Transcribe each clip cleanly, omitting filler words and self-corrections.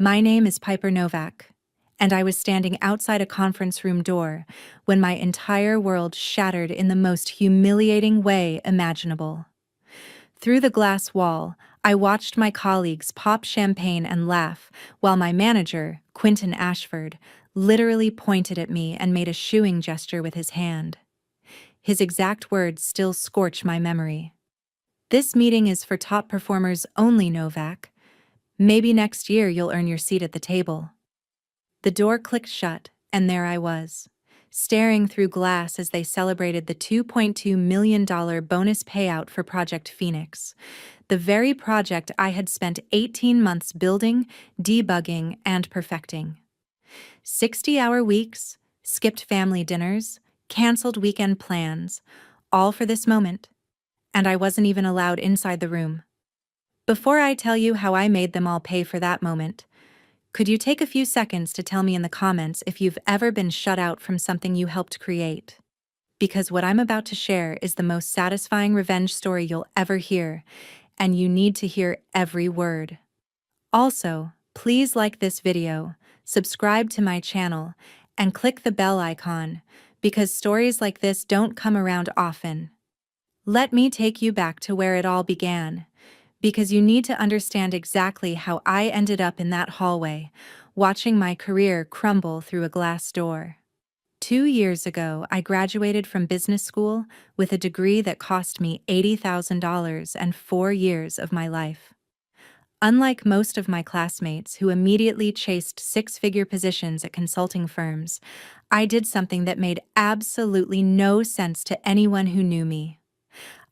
My name is Piper Novak, and I was standing outside a conference room door when my entire world shattered in the most humiliating way imaginable. Through the glass wall, I watched my colleagues pop champagne and laugh, while my manager, Quentin Ashford, literally pointed at me and made a shooing gesture with his hand. His exact words still scorch my memory. "This meeting is for top performers only, Novak. Maybe next year you'll earn your seat at the table." The door clicked shut, and there I was, staring through glass as they celebrated the $2.2 million bonus payout for Project Phoenix, the very project I had spent 18 months building, debugging, and perfecting. 60-hour weeks, skipped family dinners, canceled weekend plans, all for this moment, and I wasn't even allowed inside the room. Before I tell you how I made them all pay for that moment, could you take a few seconds to tell me in the comments if you've ever been shut out from something you helped create? Because what I'm about to share is the most satisfying revenge story you'll ever hear, and you need to hear every word. Also, please like this video, subscribe to my channel, and click the bell icon, because stories like this don't come around often. Let me take you back to where it all began, because you need to understand exactly how I ended up in that hallway, watching my career crumble through a glass door. 2 years ago, I graduated from business school with a degree that cost me $80,000 and 4 years of my life. Unlike most of my classmates who immediately chased six-figure positions at consulting firms, I did something that made absolutely no sense to anyone who knew me.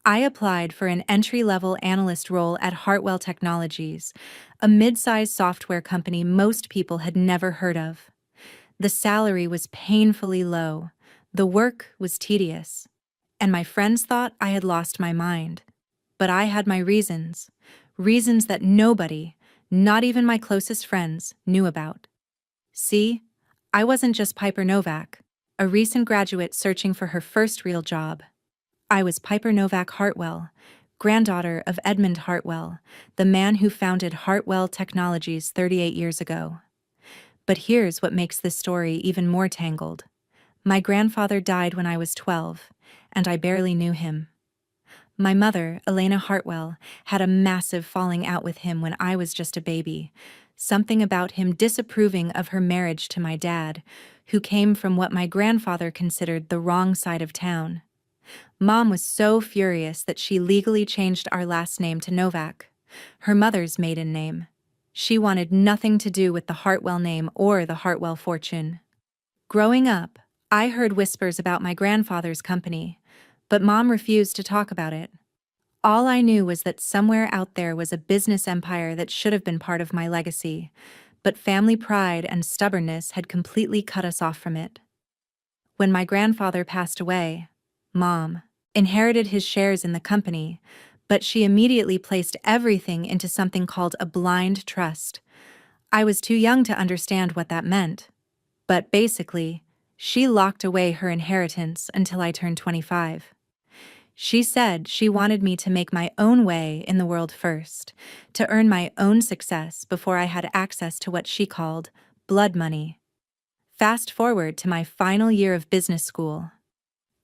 I applied for an entry-level analyst role at Hartwell Technologies, a mid-sized software company most people had never heard of. The salary was painfully low, the work was tedious, and my friends thought I had lost my mind. But I had my reasons that nobody, not even my closest friends, knew about. See, I wasn't just Piper Novak, a recent graduate searching for her first real job. I was Piper Novak Hartwell, granddaughter of Edmund Hartwell, the man who founded Hartwell Technologies 38 years ago. But here's what makes this story even more tangled. My grandfather died when I was 12, and I barely knew him. My mother, Elena Hartwell, had a massive falling out with him when I was just a baby, something about him disapproving of her marriage to my dad, who came from what my grandfather considered the wrong side of town. Mom was so furious that she legally changed our last name to Novak, her mother's maiden name. She wanted nothing to do with the Hartwell name or the Hartwell fortune. Growing up, I heard whispers about my grandfather's company, but Mom refused to talk about it. All I knew was that somewhere out there was a business empire that should have been part of my legacy, but family pride and stubbornness had completely cut us off from it. When my grandfather passed away, Mom inherited his shares in the company, but she immediately placed everything into something called a blind trust. I was too young to understand what that meant, but basically, she locked away her inheritance until I turned 25. She said she wanted me to make my own way in the world first, to earn my own success before I had access to what she called blood money. Fast forward to my final year of business school.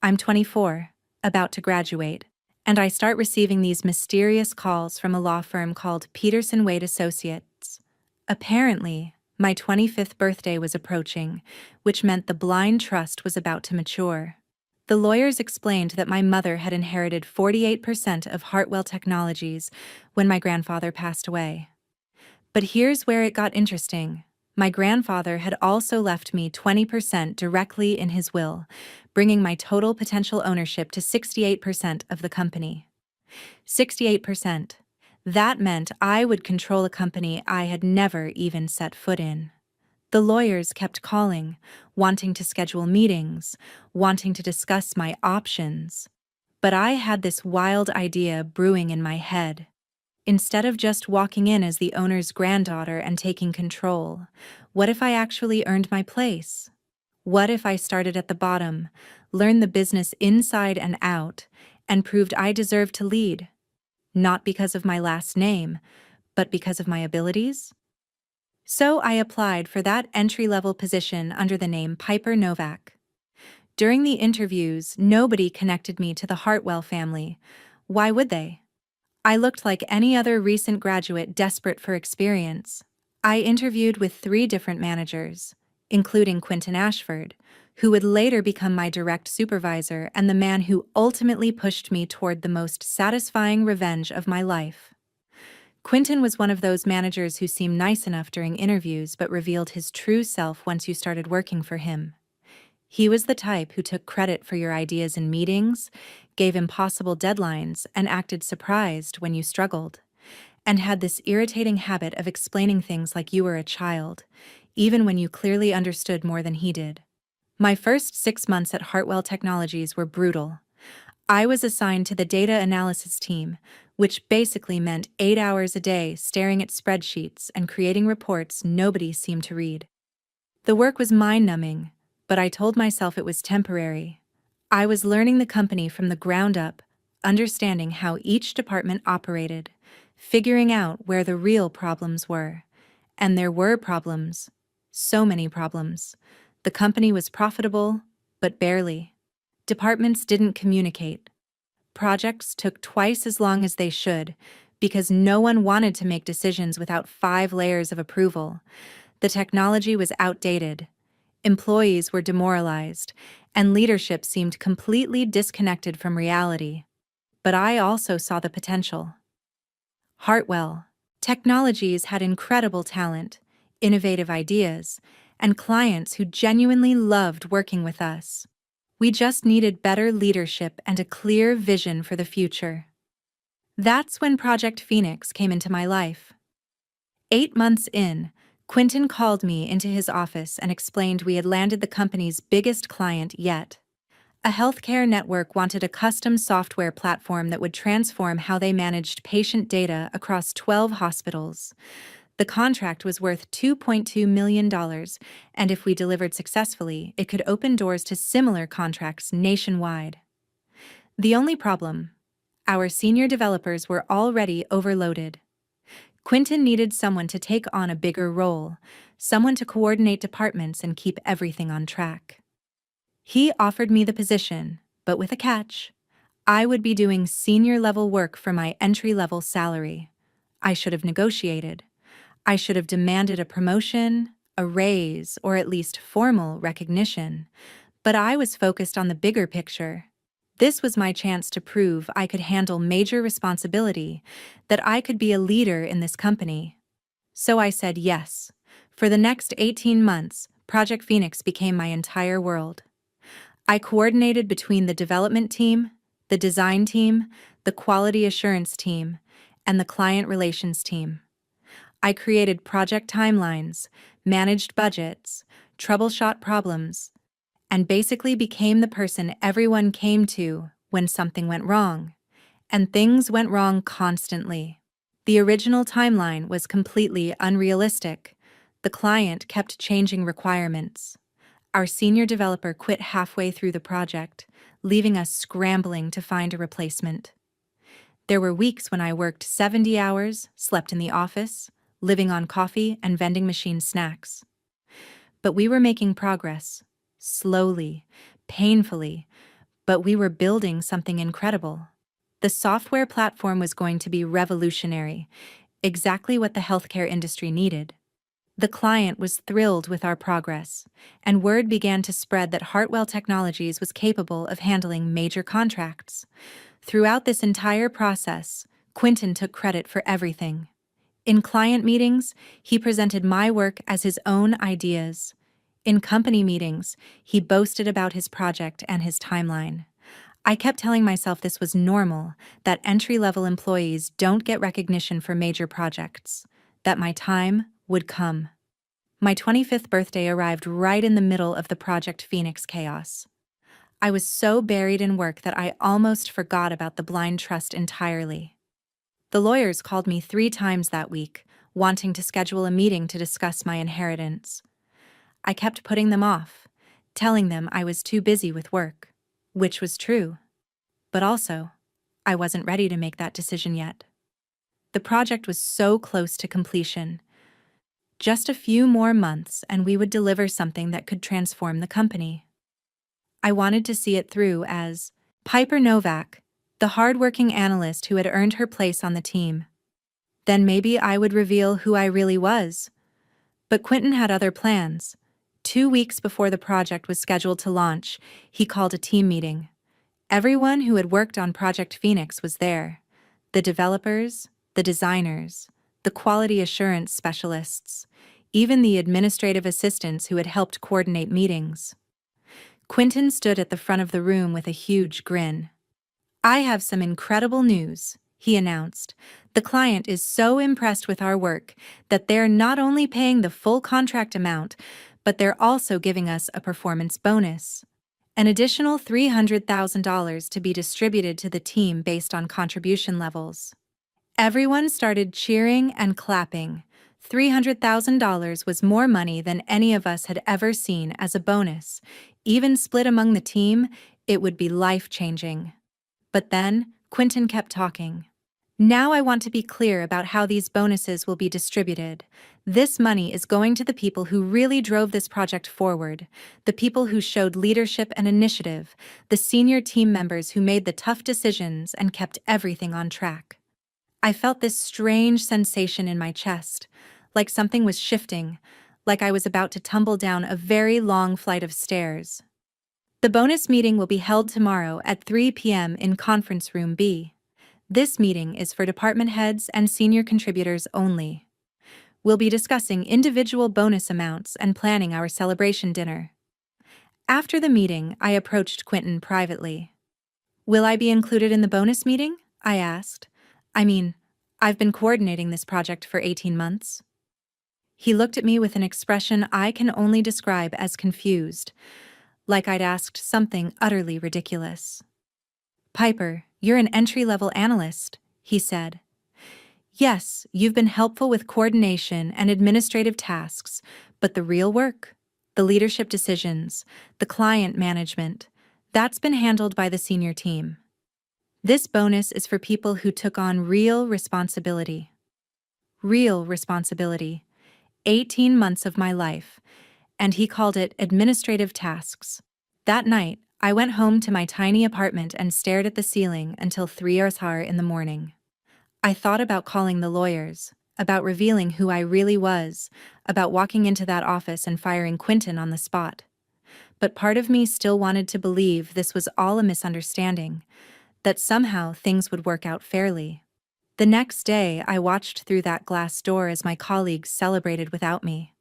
I'm 24, about to graduate, and I start receiving these mysterious calls from a law firm called Peterson Wade Associates. Apparently, my 25th birthday was approaching, which meant the blind trust was about to mature. The lawyers explained that my mother had inherited 48% of Hartwell Technologies when my grandfather passed away. But here's where it got interesting. My grandfather had also left me 20% directly in his will, bringing my total potential ownership to 68% of the company. 68%. That meant I would control a company I had never even set foot in. The lawyers kept calling, wanting to schedule meetings, wanting to discuss my options. But I had this wild idea brewing in my head. Instead of just walking in as the owner's granddaughter and taking control, what if I actually earned my place? What if I started at the bottom, learned the business inside and out, and proved I deserved to lead? Not because of my last name, but because of my abilities? So I applied for that entry-level position under the name Piper Novak. During the interviews, nobody connected me to the Hartwell family. Why would they? I looked like any other recent graduate desperate for experience. I interviewed with 3 different managers, including Quinton Ashford, who would later become my direct supervisor and the man who ultimately pushed me toward the most satisfying revenge of my life. Quinton was one of those managers who seemed nice enough during interviews but revealed his true self once you started working for him. He was the type who took credit for your ideas in meetings, gave impossible deadlines, and acted surprised when you struggled, and had this irritating habit of explaining things like you were a child, even when you clearly understood more than he did. My first 6 months at Hartwell Technologies were brutal. I was assigned to the data analysis team, which basically meant 8 hours a day staring at spreadsheets and creating reports nobody seemed to read. The work was mind-numbing, but I told myself it was temporary. I was learning the company from the ground up, understanding how each department operated, figuring out where the real problems were. And there were problems. So many problems. The company was profitable, but barely. Departments didn't communicate. Projects took twice as long as they should, because no one wanted to make decisions without 5 layers of approval. The technology was outdated. Employees were demoralized, and leadership seemed completely disconnected from reality. But I also saw the potential. Hartwell Technologies had incredible talent, innovative ideas, and clients who genuinely loved working with us. We just needed better leadership and a clear vision for the future. That's when Project Phoenix came into my life. 8 months in, Quinton called me into his office and explained we had landed the company's biggest client yet. A healthcare network wanted a custom software platform that would transform how they managed patient data across 12 hospitals. The contract was worth $2.2 million, and if we delivered successfully, it could open doors to similar contracts nationwide. The only problem: our senior developers were already overloaded. Quinton needed someone to take on a bigger role, someone to coordinate departments and keep everything on track. He offered me the position, but with a catch. I would be doing senior-level work for my entry-level salary. I should have negotiated. I should have demanded a promotion, a raise, or at least formal recognition. But I was focused on the bigger picture. This was my chance to prove I could handle major responsibility, that I could be a leader in this company. So I said yes. For the next 18 months, Project Phoenix became my entire world. I coordinated between the development team, the design team, the quality assurance team, and the client relations team. I created project timelines, managed budgets, troubleshot problems, and basically became the person everyone came to when something went wrong. And things went wrong constantly. The original timeline was completely unrealistic. The client kept changing requirements. Our senior developer quit halfway through the project, leaving us scrambling to find a replacement. There were weeks when I worked 70 hours, slept in the office, living on coffee and vending machine snacks. But we were making progress, slowly, painfully, but we were building something incredible. The software platform was going to be revolutionary, exactly what the healthcare industry needed. The client was thrilled with our progress, and word began to spread that Hartwell Technologies was capable of handling major contracts. Throughout this entire process, Quinton took credit for everything. In client meetings, he presented my work as his own ideas. In company meetings, he boasted about his project and his timeline. I kept telling myself this was normal, that entry-level employees don't get recognition for major projects, that my time would come. My 25th birthday arrived right in the middle of the Project Phoenix chaos. I was so buried in work that I almost forgot about the blind trust entirely. The lawyers called me 3 times that week, wanting to schedule a meeting to discuss my inheritance. I kept putting them off, telling them I was too busy with work, which was true. But also, I wasn't ready to make that decision yet. The project was so close to completion. Just a few more months and we would deliver something that could transform the company. I wanted to see it through as Piper Novak, the hardworking analyst who had earned her place on the team. Then maybe I would reveal who I really was. But Quentin had other plans. 2 weeks before the project was scheduled to launch, he called a team meeting. Everyone who had worked on Project Phoenix was there. The developers, the designers, the quality assurance specialists, even the administrative assistants who had helped coordinate meetings. Quentin stood at the front of the room with a huge grin. "I have some incredible news," he announced. "The client is so impressed with our work that they're not only paying the full contract amount, but they're also giving us a performance bonus. An additional $300,000 to be distributed to the team based on contribution levels." Everyone started cheering and clapping. $300,000 was more money than any of us had ever seen as a bonus. Even split among the team, it would be life-changing. But then, Quentin kept talking. "Now I want to be clear about how these bonuses will be distributed. This money is going to the people who really drove this project forward, the people who showed leadership and initiative, the senior team members who made the tough decisions and kept everything on track." I felt this strange sensation in my chest, like something was shifting, like I was about to tumble down a very long flight of stairs. "The bonus meeting will be held tomorrow at 3 p.m. in Conference Room B. This meeting is for department heads and senior contributors only. We'll be discussing individual bonus amounts and planning our celebration dinner." After the meeting, I approached Quentin privately. "Will I be included in the bonus meeting?" I asked. "I mean, I've been coordinating this project for 18 months. He looked at me with an expression I can only describe as confused, like I'd asked something utterly ridiculous. "Piper, you're an entry-level analyst," he said. "Yes, you've been helpful with coordination and administrative tasks, but the real work, the leadership decisions, the client management, that's been handled by the senior team. This bonus is for people who took on real responsibility." Real responsibility. 18 months of my life, and he called it administrative tasks. That night, I went home to my tiny apartment and stared at the ceiling until 3 hours in the morning. I thought about calling the lawyers, about revealing who I really was, about walking into that office and firing Quentin on the spot. But part of me still wanted to believe this was all a misunderstanding, that somehow things would work out fairly. The next day, I watched through that glass door as my colleagues celebrated without me.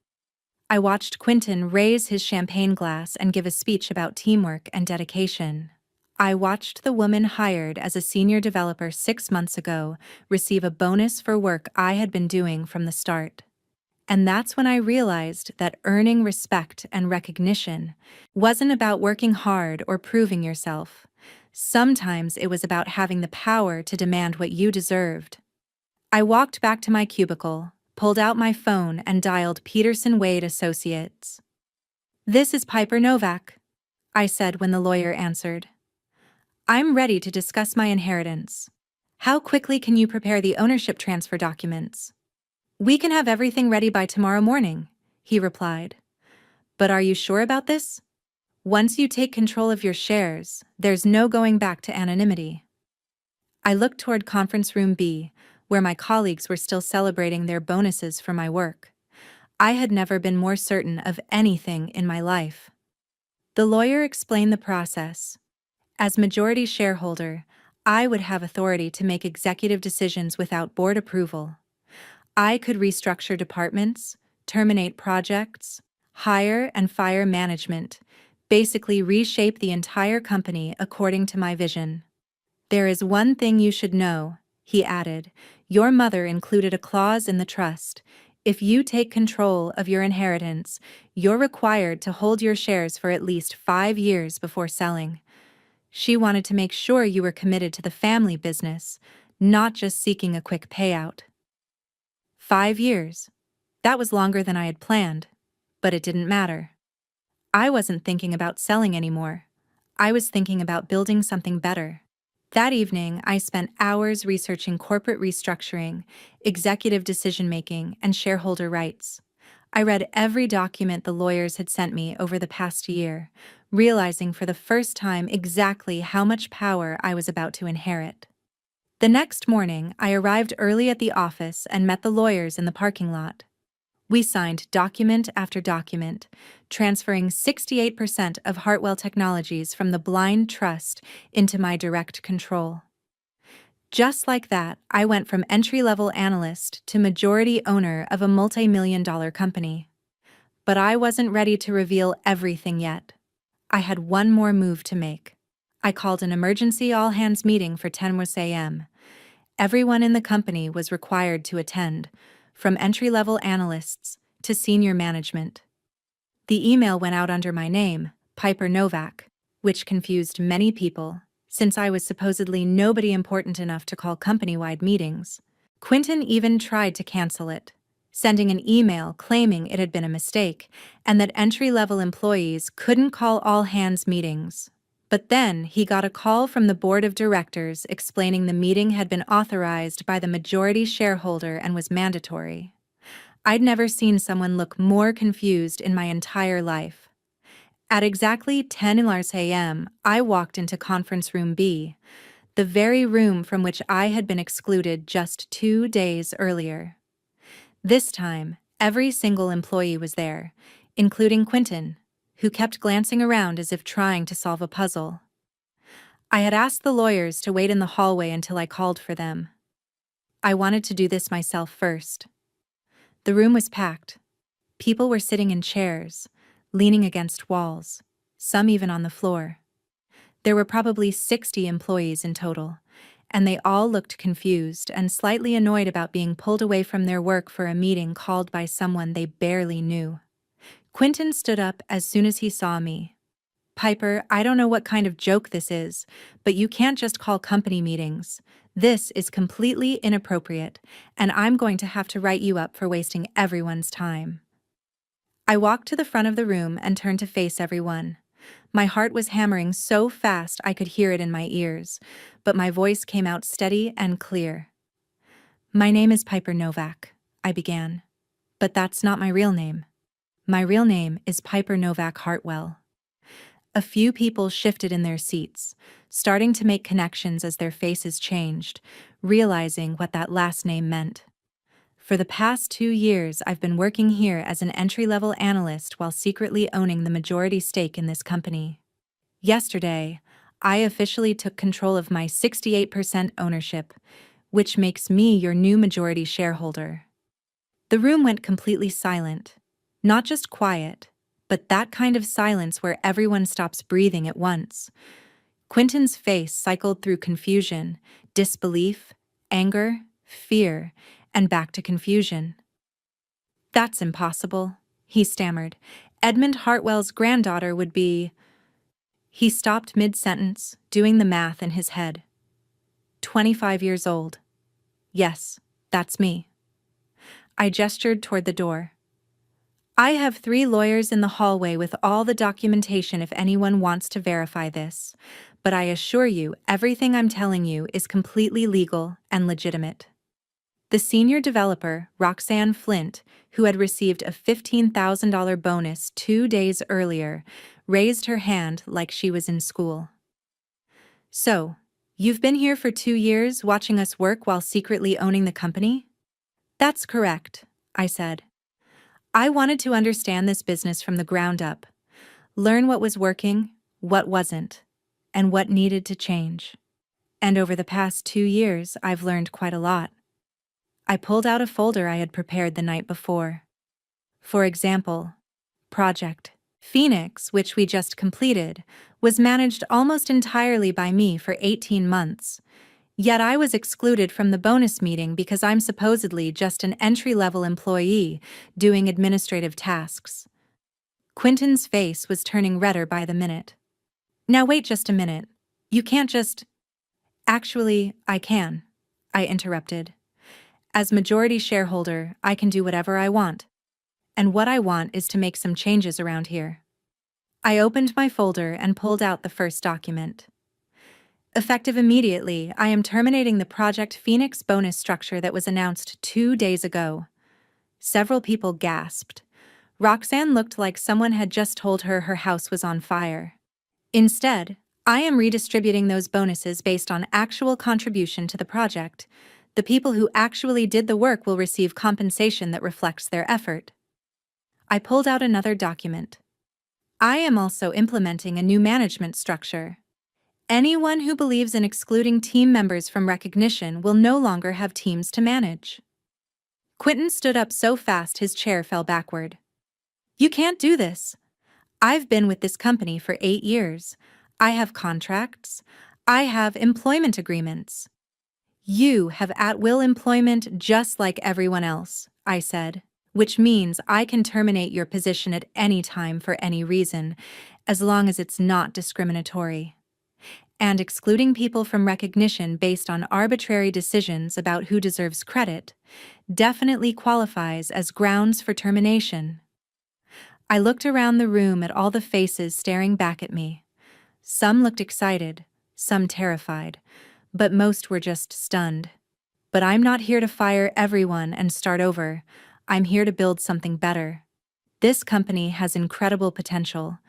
I watched Quentin raise his champagne glass and give a speech about teamwork and dedication. I watched the woman hired as a senior developer 6 months ago receive a bonus for work I had been doing from the start. And that's when I realized that earning respect and recognition wasn't about working hard or proving yourself. Sometimes it was about having the power to demand what you deserved. I walked back to my cubicle, pulled out my phone and dialed Peterson Wade Associates. "This is Piper Novak," I said when the lawyer answered. "I'm ready to discuss my inheritance. How quickly can you prepare the ownership transfer documents?" "We can have everything ready by tomorrow morning," he replied. "But are you sure about this? Once you take control of your shares, there's no going back to anonymity." I looked toward Conference Room B, where my colleagues were still celebrating their bonuses for my work. I had never been more certain of anything in my life. The lawyer explained the process. As majority shareholder, I would have authority to make executive decisions without board approval. I could restructure departments, terminate projects, hire and fire management, basically reshape the entire company according to my vision. "There is one thing you should know," he added. "Your mother included a clause in the trust. If you take control of your inheritance, you're required to hold your shares for at least 5 years before selling. She wanted to make sure you were committed to the family business, not just seeking a quick payout." 5 years. That was longer than I had planned, but it didn't matter. I wasn't thinking about selling anymore. I was thinking about building something better. That evening, I spent hours researching corporate restructuring, executive decision-making, and shareholder rights. I read every document the lawyers had sent me over the past year, realizing for the first time exactly how much power I was about to inherit. The next morning, I arrived early at the office and met the lawyers in the parking lot. We signed document after document, transferring 68% of Hartwell Technologies from the blind trust into my direct control. Just like that, I went from entry-level analyst to majority owner of a multi-million-dollar company. But I wasn't ready to reveal everything yet. I had one more move to make. I called an emergency all-hands meeting for 10 a.m. Everyone in the company was required to attend, from entry-level analysts to senior management. The email went out under my name, Piper Novak, which confused many people, since I was supposedly nobody important enough to call company-wide meetings. Quinton even tried to cancel it, sending an email claiming it had been a mistake and that entry-level employees couldn't call all-hands meetings. But then he got a call from the board of directors explaining the meeting had been authorized by the majority shareholder and was mandatory. I'd never seen someone look more confused in my entire life. At exactly 10 a.m., I walked into conference room B, the very room from which I had been excluded just 2 days earlier. This time, every single employee was there, including Quinton, who kept glancing around as if trying to solve a puzzle. I had asked the lawyers to wait in the hallway until I called for them. I wanted to do this myself first. The room was packed. People were sitting in chairs, leaning against walls, some even on the floor. There were probably 60 employees in total, and they all looked confused and slightly annoyed about being pulled away from their work for a meeting called by someone they barely knew. Quinton stood up as soon as he saw me. "Piper, I don't know what kind of joke this is, but you can't just call company meetings. This is completely inappropriate, and I'm going to have to write you up for wasting everyone's time." I walked to the front of the room and turned to face everyone. My heart was hammering so fast I could hear it in my ears, but my voice came out steady and clear. "My name is Piper Novak," I began. "But that's not my real name. My real name is Piper Novak Hartwell." A few people shifted in their seats, starting to make connections as their faces changed, realizing what that last name meant. For the past 2 years, I've been working here as an entry-level analyst while secretly owning the majority stake in this company. Yesterday, I officially took control of my 68% ownership, which makes me your new majority shareholder. The room went completely silent. Not just quiet, but that kind of silence where everyone stops breathing at once. Quinton's face cycled through confusion, disbelief, anger, fear, and back to confusion. "That's impossible," he stammered. "Edmund Hartwell's granddaughter would be—" He stopped mid-sentence, doing the math in his head. 25 years old. Yes, that's me. I gestured toward the door. "I have 3 lawyers in the hallway with all the documentation if anyone wants to verify this, but I assure you everything I'm telling you is completely legal and legitimate." The senior developer, Roxanne Flint, who had received a $15,000 bonus 2 days earlier, raised her hand like she was in school. "So, you've been here for 2 years watching us work while secretly owning the company?" "That's correct," I said. "I wanted to understand this business from the ground up, learn what was working, what wasn't, and what needed to change. And over the past 2 years, I've learned quite a lot." I pulled out a folder I had prepared the night before. For example, Project Phoenix, which we just completed, was managed almost entirely by me for 18 months. Yet I was excluded from the bonus meeting because I'm supposedly just an entry-level employee doing administrative tasks. Quinton's face was turning redder by the minute. "Now wait just a minute. You can't just—" "Actually, I can," I interrupted. "As majority shareholder, I can do whatever I want. And what I want is to make some changes around here." I opened my folder and pulled out the first document. "Effective immediately, I am terminating the Project Phoenix bonus structure that was announced 2 days ago." Several people gasped. Roxanne looked like someone had just told her her house was on fire. Instead, I am redistributing those bonuses based on actual contribution to the project. The people who actually did the work will receive compensation that reflects their effort. I pulled out another document. I am also implementing a new management structure. Anyone who believes in excluding team members from recognition will no longer have teams to manage. Quentin stood up so fast his chair fell backward. You can't do this. I've been with this company for 8 years. I have contracts. I have employment agreements. You have at-will employment just like everyone else, I said, which means I can terminate your position at any time for any reason, as long as it's not discriminatory. And excluding people from recognition based on arbitrary decisions about who deserves credit definitely qualifies as grounds for termination. I looked around the room at all the faces staring back at me. Some looked excited, some terrified, but most were just stunned. But I'm not here to fire everyone and start over. I'm here to build something better. This company has incredible potential,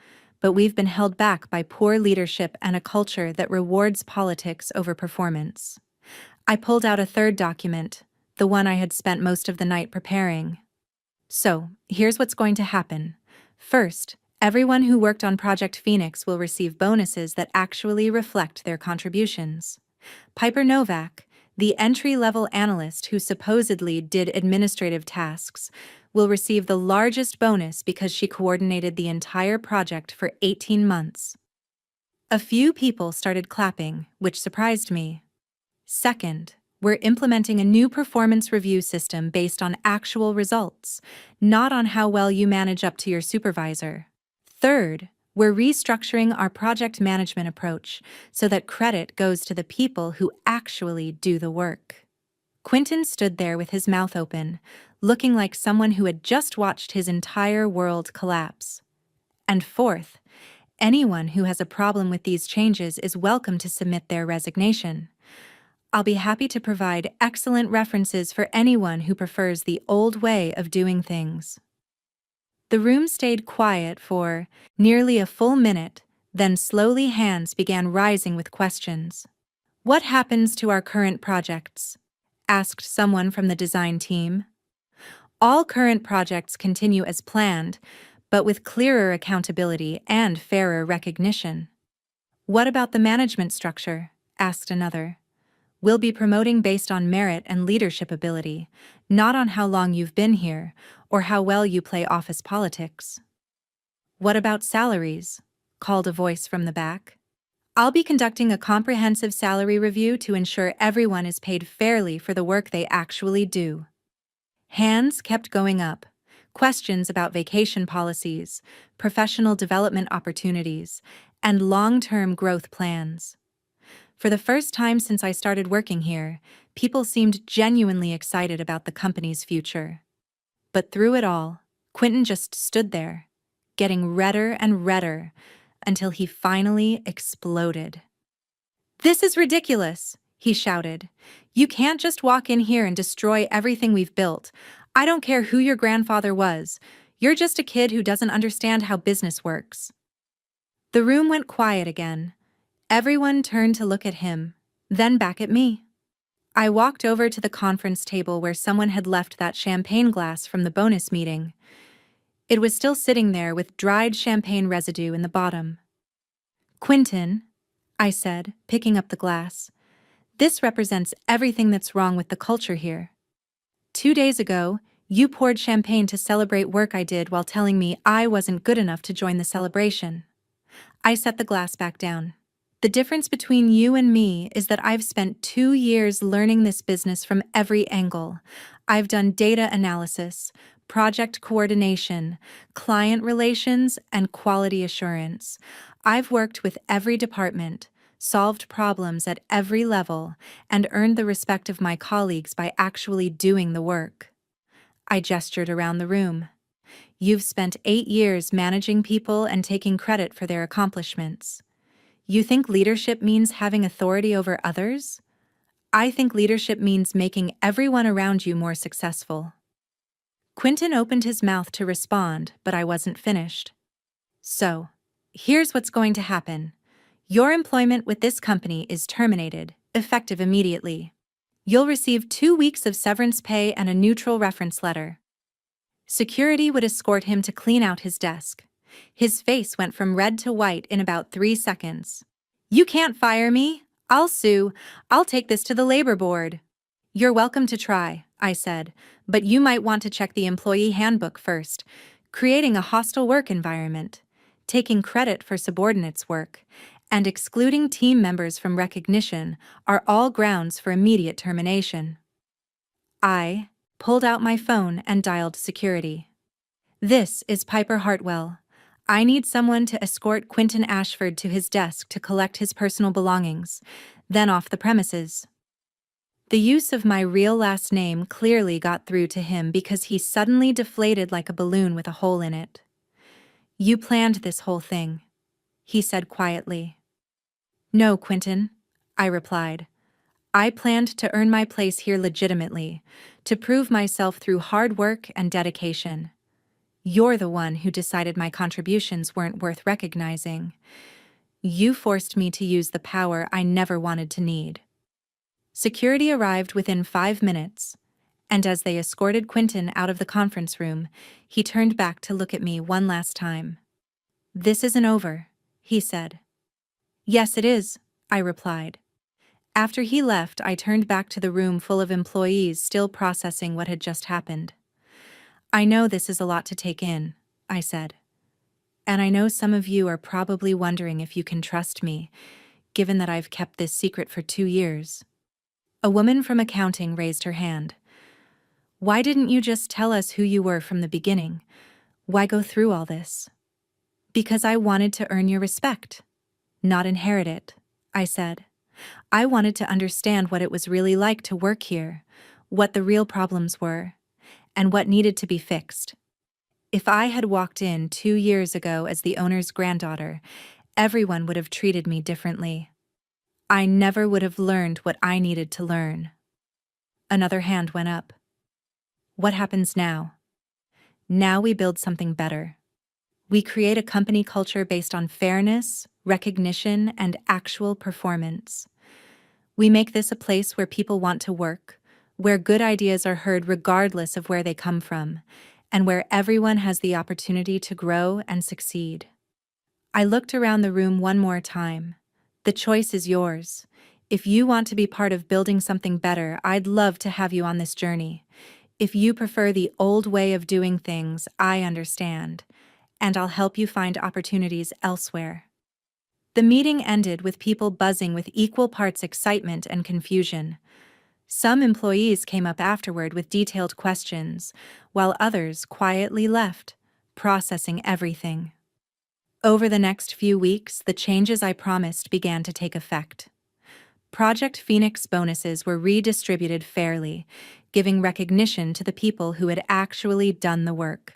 but we've been held back by poor leadership and a culture that rewards politics over performance. I pulled out a third document, the one I had spent most of the night preparing. So, here's what's going to happen. First, everyone who worked on Project Phoenix will receive bonuses that actually reflect their contributions. Piper Novak, the entry-level analyst who supposedly did administrative tasks, will receive the largest bonus because she coordinated the entire project for 18 months. A few people started clapping, which surprised me. Second, we're implementing a new performance review system based on actual results, not on how well you manage up to your supervisor. Third, we're restructuring our project management approach so that credit goes to the people who actually do the work. Quentin stood there with his mouth open, looking like someone who had just watched his entire world collapse. And fourth, anyone who has a problem with these changes is welcome to submit their resignation. I'll be happy to provide excellent references for anyone who prefers the old way of doing things. The room stayed quiet for nearly a full minute, then slowly hands began rising with questions. What happens to our current projects? Asked someone from the design team. All current projects continue as planned, but with clearer accountability and fairer recognition. What about the management structure? Asked another. We'll be promoting based on merit and leadership ability, not on how long you've been here or how well you play office politics. What about salaries? Called a voice from the back. I'll be conducting a comprehensive salary review to ensure everyone is paid fairly for the work they actually do. Hands kept going up. Questions about vacation policies, professional development opportunities, and long-term growth plans. For the first time since I started working here, people seemed genuinely excited about the company's future. But through it all, Quentin just stood there, getting redder and redder, until he finally exploded. "This is ridiculous," he shouted. "You can't just walk in here and destroy everything we've built. I don't care who your grandfather was. You're just a kid who doesn't understand how business works." The room went quiet again. Everyone turned to look at him, then back at me. I walked over to the conference table where someone had left that champagne glass from the bonus meeting. It was still sitting there with dried champagne residue in the bottom. "Quentin," I said, picking up the glass, "this represents everything that's wrong with the culture here. 2 days ago, you poured champagne to celebrate work I did while telling me I wasn't good enough to join the celebration." I set the glass back down. "The difference between you and me is that I've spent 2 years learning this business from every angle. I've done data analysis, project coordination, client relations, and quality assurance. I've worked with every department, solved problems at every level, and earned the respect of my colleagues by actually doing the work." I gestured around the room. "You've spent 8 years managing people and taking credit for their accomplishments. You think leadership means having authority over others? I think leadership means making everyone around you more successful." Quentin opened his mouth to respond, but I wasn't finished. So, here's what's going to happen. Your employment with this company is terminated, effective immediately. You'll receive 2 weeks of severance pay and a neutral reference letter. Security would escort him to clean out his desk. His face went from red to white in about 3 seconds. You can't fire me. I'll sue. I'll take this to the labor board. You're welcome to try, I said, but you might want to check the employee handbook first. Creating a hostile work environment, taking credit for subordinates' work, and excluding team members from recognition are all grounds for immediate termination. I pulled out my phone and dialed security. This is Piper Hartwell. I need someone to escort Quentin Ashford to his desk to collect his personal belongings, then off the premises. The use of my real last name clearly got through to him because he suddenly deflated like a balloon with a hole in it. You planned this whole thing, he said quietly. No, Quentin, I replied. I planned to earn my place here legitimately, to prove myself through hard work and dedication. You're the one who decided my contributions weren't worth recognizing. You forced me to use the power I never wanted to need. Security arrived within 5 minutes, and as they escorted Quentin out of the conference room, he turned back to look at me one last time. This isn't over, he said. Yes, it is, I replied. After he left, I turned back to the room full of employees still processing what had just happened. I know this is a lot to take in, I said. And I know some of you are probably wondering if you can trust me, given that I've kept this secret for 2 years. A woman from accounting raised her hand. Why didn't you just tell us who you were from the beginning? Why go through all this? Because I wanted to earn your respect, not inherit it, I said. I wanted to understand what it was really like to work here, what the real problems were, and what needed to be fixed. If I had walked in 2 years ago as the owner's granddaughter, everyone would have treated me differently. I never would have learned what I needed to learn. Another hand went up. What happens now? Now we build something better. We create a company culture based on fairness, recognition, and actual performance. We make this a place where people want to work, where good ideas are heard regardless of where they come from, and where everyone has the opportunity to grow and succeed. I looked around the room one more time. The choice is yours. If you want to be part of building something better, I'd love to have you on this journey. If you prefer the old way of doing things, I understand, and I'll help you find opportunities elsewhere. The meeting ended with people buzzing with equal parts excitement and confusion. Some employees came up afterward with detailed questions, while others quietly left, processing everything. Over the next few weeks, the changes I promised began to take effect. Project Phoenix bonuses were redistributed fairly, giving recognition to the people who had actually done the work.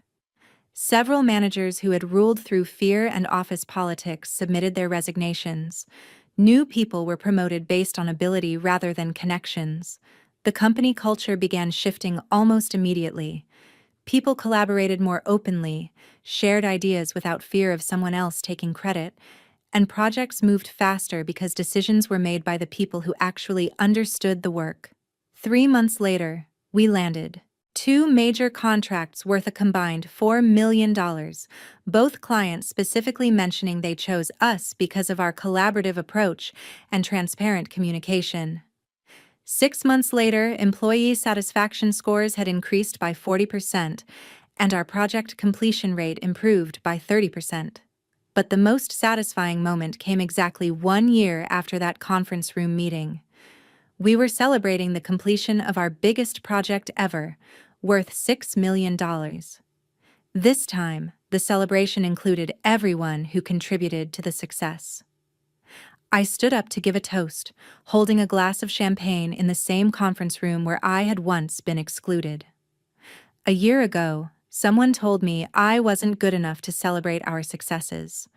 Several managers who had ruled through fear and office politics submitted their resignations. New people were promoted based on ability rather than connections. The company culture began shifting almost immediately. People collaborated more openly, shared ideas without fear of someone else taking credit, and projects moved faster because decisions were made by the people who actually understood the work. 3 months later, we landed 2 major contracts worth a combined $4 million, both clients specifically mentioning they chose us because of our collaborative approach and transparent communication. 6 months later, employee satisfaction scores had increased by 40%, and our project completion rate improved by 30%. But the most satisfying moment came exactly 1 year after that conference room meeting. We were celebrating the completion of our biggest project ever, worth $6 million. This time, the celebration included everyone who contributed to the success. I stood up to give a toast, holding a glass of champagne in the same conference room where I had once been excluded. A year ago, someone told me I wasn't good enough to celebrate our successes.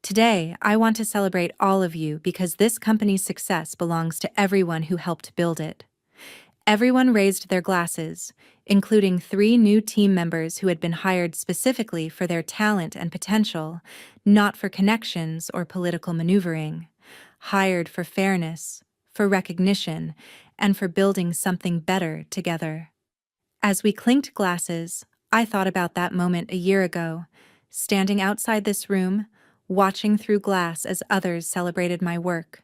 Today, I want to celebrate all of you because this company's success belongs to everyone who helped build it. Everyone raised their glasses. including 3 new team members who had been hired specifically for their talent and potential, not for connections or political maneuvering, hired for fairness, for recognition, and for building something better together. As we clinked glasses, I thought about that moment a year ago, standing outside this room, watching through glass as others celebrated my work.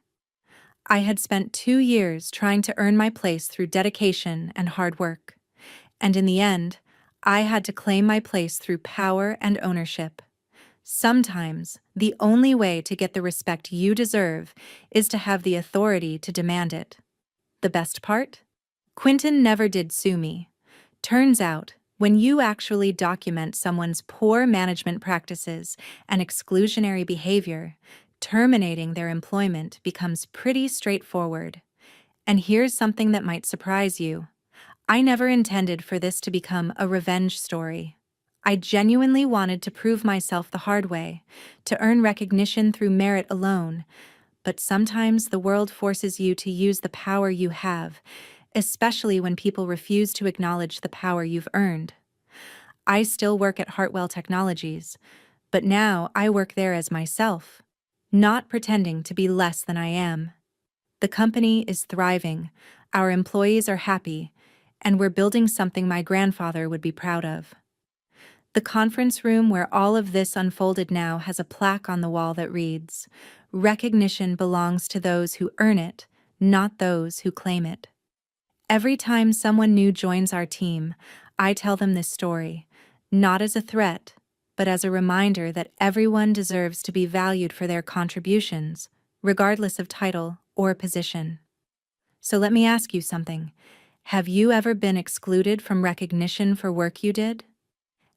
I had spent 2 years trying to earn my place through dedication and hard work. And in the end, I had to claim my place through power and ownership. Sometimes, the only way to get the respect you deserve is to have the authority to demand it. The best part? Quentin never did sue me. Turns out, when you actually document someone's poor management practices and exclusionary behavior, terminating their employment becomes pretty straightforward. And here's something that might surprise you. I never intended for this to become a revenge story. I genuinely wanted to prove myself the hard way, to earn recognition through merit alone, but sometimes the world forces you to use the power you have, especially when people refuse to acknowledge the power you've earned. I still work at Hartwell Technologies, but now I work there as myself, not pretending to be less than I am. The company is thriving, our employees are happy, and we're building something my grandfather would be proud of. The conference room where all of this unfolded now has a plaque on the wall that reads, "Recognition belongs to those who earn it, not those who claim it." Every time someone new joins our team, I tell them this story, not as a threat, but as a reminder that everyone deserves to be valued for their contributions, regardless of title or position. So let me ask you something. Have you ever been excluded from recognition for work you did?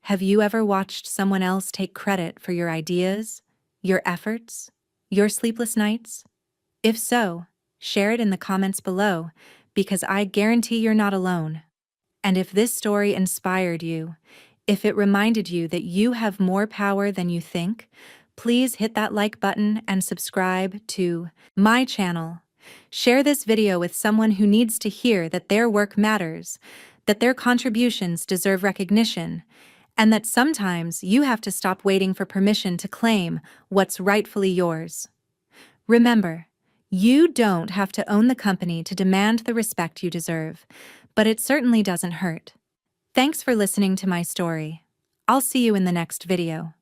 Have you ever watched someone else take credit for your ideas, your efforts, your sleepless nights? If so, share it in the comments below, because I guarantee you're not alone. And if this story inspired you, if it reminded you that you have more power than you think, please hit that like button and subscribe to my channel. Share this video with someone who needs to hear that their work matters, that their contributions deserve recognition, and that sometimes you have to stop waiting for permission to claim what's rightfully yours. Remember, you don't have to own the company to demand the respect you deserve, but it certainly doesn't hurt. Thanks for listening to my story. I'll see you in the next video.